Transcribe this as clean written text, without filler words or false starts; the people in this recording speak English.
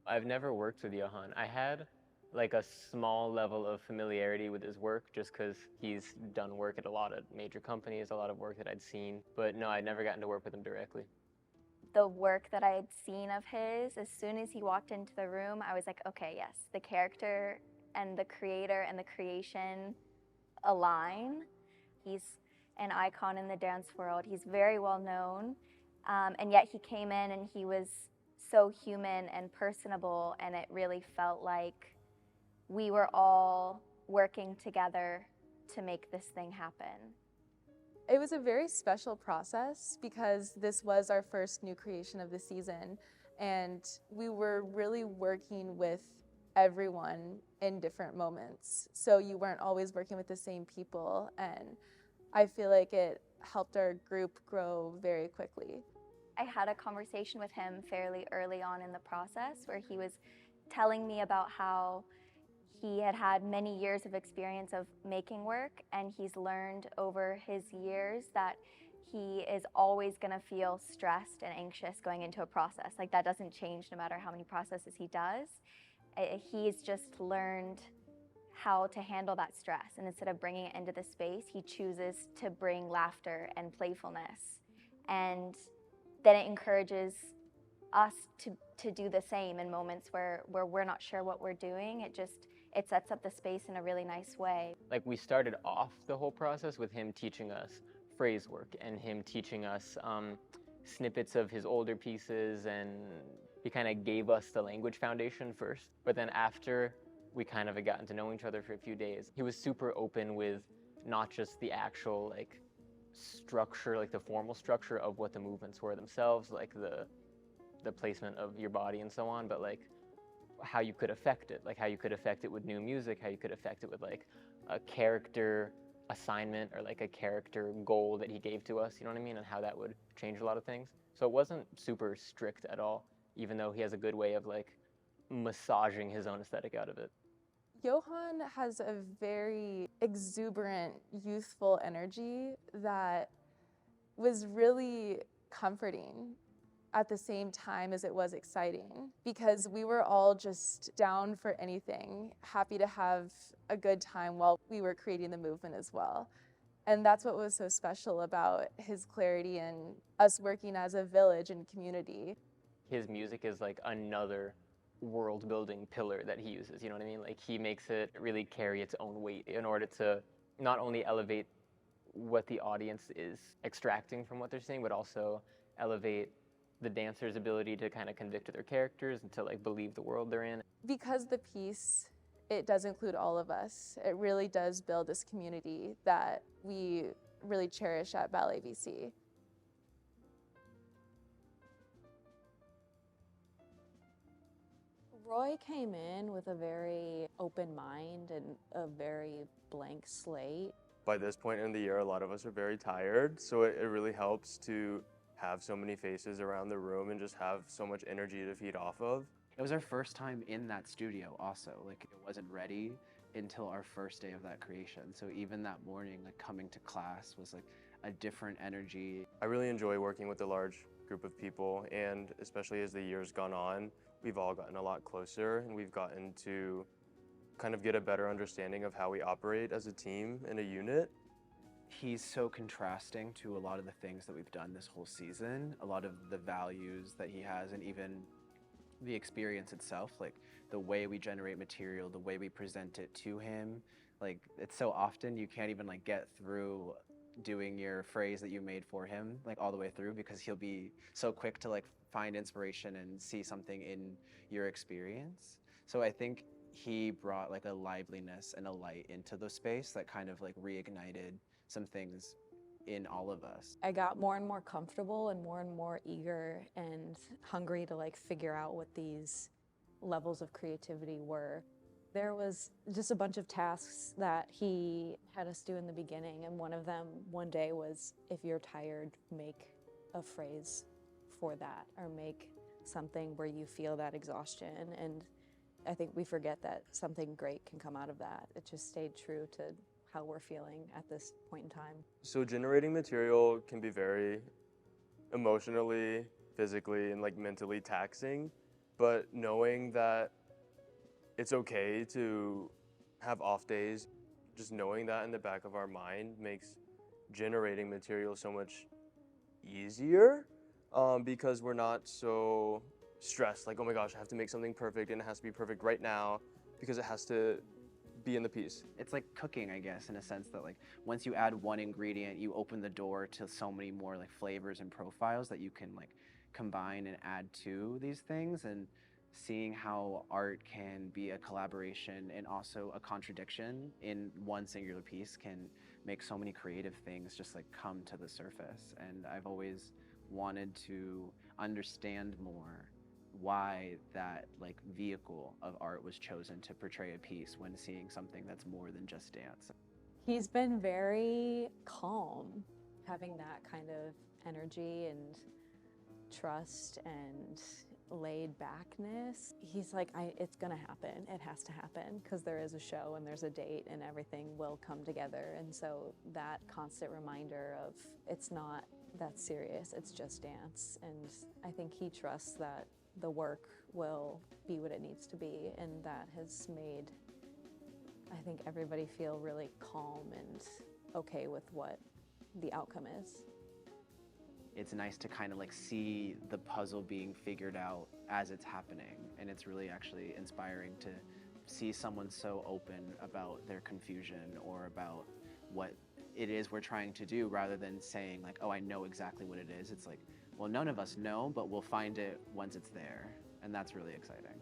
I've never worked with Johan. I had like a small level of familiarity with his work just because he's done work at a lot of major companies, a lot of work that I'd seen. But no, I'd never gotten to work with him directly. The work that I had seen of his, as soon as he walked into the room, I was like, okay, yes, the character and the creator and the creation align. He's an icon in the dance world. He's very well known, and yet he came in and he was so human and personable, and it really felt like we were all working together to make this thing happen. It was a very special process because this was our first new creation of the season, and we were really working with everyone in different moments. So you weren't always working with the same people, and I feel like it helped our group grow very quickly. I had a conversation with him fairly early on in the process where he was telling me about how he had had many years of experience of making work, and he's learned over his years that he is always going to feel stressed and anxious going into a process. Like, that doesn't change no matter how many processes he does. He's just learned how to handle that stress, and instead of bringing it into the space, he chooses to bring laughter and playfulness, and then it encourages us to do the same in moments where we're not sure what we're doing. It sets up the space in a really nice way. Like we started off the whole process with him teaching us phrase work and him teaching us snippets of his older pieces, and he kind of gave us the language foundation first. But then after we kind of had gotten to know each other for a few days, he was super open with not just the actual like structure, like the formal structure of what the movements were themselves, like the placement of your body and so on, but like how you could affect it, like how you could affect it with new music, how you could affect it with like a character assignment or like a character goal that he gave to us, you know what I mean, and how that would change a lot of things. So it wasn't super strict at all, even though he has a good way of like massaging his own aesthetic out of it. Johan has a very exuberant, youthful energy that was really comforting at the same time as it was exciting, because we were all just down for anything, happy to have a good time while we were creating the movement as well. And that's what was so special about his clarity and us working as a village and community. His music is like another world building pillar that he uses, you know what I mean? Like he makes it really carry its own weight in order to not only elevate what the audience is extracting from what they're seeing, but also elevate the dancer's ability to kind of convict their characters and to like believe the world they're in. Because the piece, it does include all of us. It really does build this community that we really cherish at Ballet BC. Roy came in with a very open mind and a very blank slate. By this point in the year, a lot of us are very tired, so it really helps to have so many faces around the room and just have so much energy to feed off of. It was our first time in that studio also. Like, it wasn't ready until our first day of that creation. So even that morning, like coming to class was like a different energy. I really enjoy working with a large group of people, and especially as the year's gone on, we've all gotten a lot closer, and we've gotten to kind of get a better understanding of how we operate as a team and a unit. He's so contrasting to a lot of the things that we've done this whole season, a lot of the values that he has, and even the experience itself, like the way we generate material, the way we present it to him. Like, it's so often you can't even like get through doing your phrase that you made for him like all the way through, because he'll be so quick to like find inspiration and see something in your experience. So I think he brought like a liveliness and a light into the space that kind of like reignited some things in all of us. I got more and more comfortable and more eager and hungry to like figure out what these levels of creativity were. There was just a bunch of tasks that he had us do in the beginning, and one of them one day was, if you're tired, make a phrase for that, or make something where you feel that exhaustion. And I think we forget that something great can come out of that. It just stayed true to how we're feeling at this point in time. So generating material can be very emotionally, physically, and like mentally taxing. but knowing that it's okay to have off days, just knowing that in the back of our mind makes generating material so much easier, because we're not so stressed, like, oh my gosh, I have to make something perfect and it has to be perfect right now because it has to be in the piece. It's like cooking, I guess, in a sense that like once you add one ingredient, you open the door to so many more like flavors and profiles that you can like combine and add to these things. And seeing how art can be a collaboration and also a contradiction in one singular piece can make so many creative things just like come to the surface. And I've always wanted to understand more why that like vehicle of art was chosen to portray a piece when seeing something that's more than just dance. He's been very calm, having that kind of energy and trust and laid backness. He's like, it's gonna happen, it has to happen, because there is a show and there's a date and everything will come together. And so that constant reminder of it's not that serious, it's just dance. And I think he trusts that the work will be what it needs to be, and that has made, I think, everybody feel really calm and okay with what the outcome is. It's nice to kind of like see the puzzle being figured out as it's happening, and it's really actually inspiring to see someone so open about their confusion or about what it is we're trying to do, rather than saying like, oh, I know exactly what it is. It's like, well, none of us know, but we'll find it once it's there, and that's really exciting.